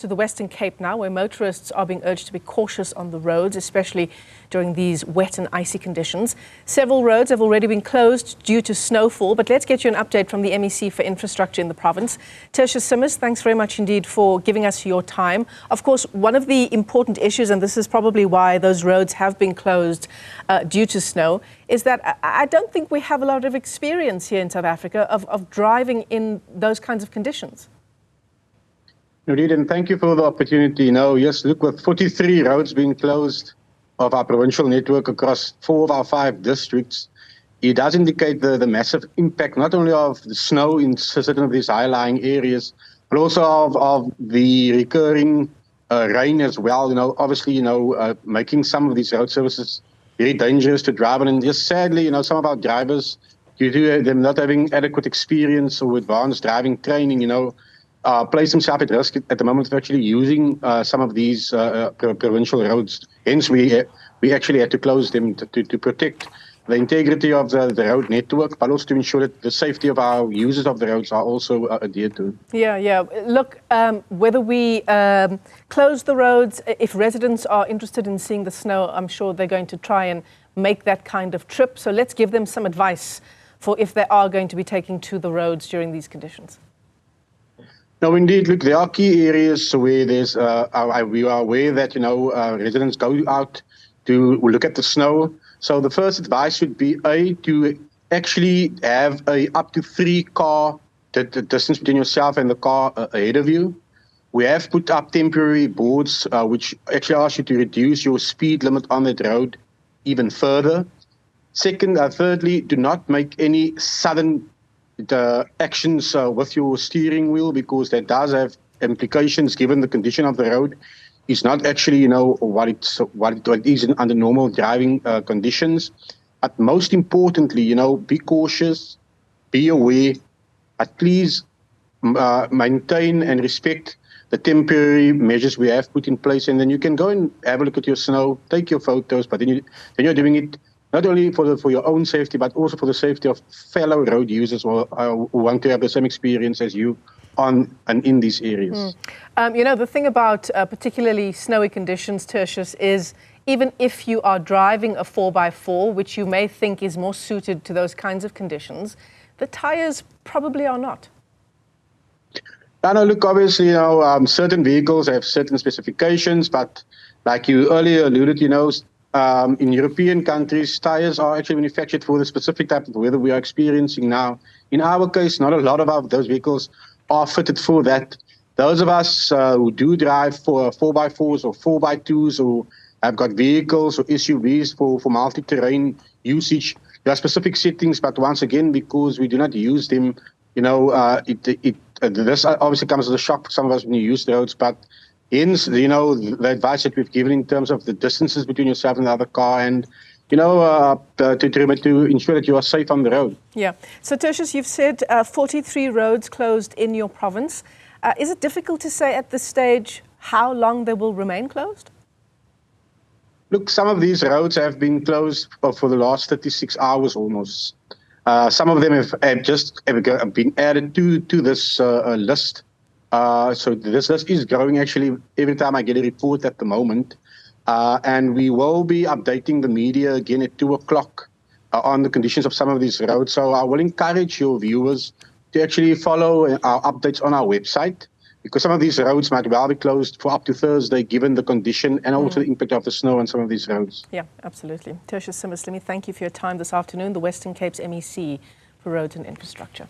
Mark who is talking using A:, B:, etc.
A: To the Western Cape now, where motorists are being urged to be cautious on the roads, especially during these wet and icy conditions. Several roads have already been closed due to snowfall, but let's get you an update from the MEC for Infrastructure in the province. Tertius Simmers, thanks very much indeed for giving us your time. Of course, one of the important issues, and this is probably why those roads have been closed due to snow, is that I don't think we have a lot of experience here in South Africa of driving in those kinds of conditions.
B: Indeed, and thank you for the opportunity. Yes, look, with 43 roads being closed of our provincial network across 4 of our 5 districts, it does indicate the massive impact, not only of the snow in certain of these high-lying areas, but also of the recurring rain as well. Obviously, making some of these road services very dangerous to drive on. And just sadly, some of our drivers, due to them not having adequate experience or advanced driving training, place themselves at risk at the moment of actually using some of these provincial roads. Hence, we actually had to close them to protect the integrity of the road network, but also to ensure that the safety of our users of the roads are also adhered to.
A: Yeah. Look, whether we close the roads, if residents are interested in seeing the snow, I'm sure they're going to try and make that kind of trip. So let's give them some advice for if they are going to be taking to the roads during these conditions.
B: No, indeed. Look, there are key areas where there's we are aware that residents go out to look at the snow. So the first advice would be to actually have a up to 3 car distance between yourself and the car ahead of you. We have put up temporary boards which actually ask you to reduce your speed limit on that road even further. Thirdly, do not make any sudden actions with your steering wheel, because that does have implications given the condition of the road. It's not actually what it is under normal driving conditions. But most importantly, be cautious, be aware, but please maintain and respect the temporary measures we have put in place. And then you can go and have a look at your snow, take your photos, but then you're doing it not only for your own safety, but also for the safety of fellow road users who want to have the same experience as you on and in these areas.
A: The thing about particularly snowy conditions, Tertius, is even if you are driving a 4x4, which you may think is more suited to those kinds of conditions, the tires probably are not.
B: No, look, obviously, certain vehicles have certain specifications, but like you earlier alluded, in European countries, tires are actually manufactured for the specific type of weather we are experiencing now. In our case, not a lot of those vehicles are fitted for that. Those of us who do drive for 4x4s or 4x2s, or have got vehicles or SUVs for multi-terrain usage, there are specific settings, but once again, because we do not use them, this obviously comes as a shock for some of us when you use the roads, but hence, the advice that we've given in terms of the distances between yourself and the other car, and to ensure that you are safe on the road.
A: Yeah. So Tertius, you've said 43 roads closed in your province. Is it difficult to say at this stage how long they will remain closed?
B: Look, some of these roads have been closed for the last 36 hours almost. Some of them have been added to this list. So this list is growing actually every time I get a report at the moment. And we will be updating the media again at 2 o'clock on the conditions of some of these roads. So I will encourage your viewers to actually follow our updates on our website, because some of these roads might well be closed for up to Thursday, given the condition and also the impact of the snow on some of these roads.
A: Yeah, absolutely. Tertius Simmers, let me thank you for your time this afternoon, the Western Cape's MEC for Roads and Infrastructure.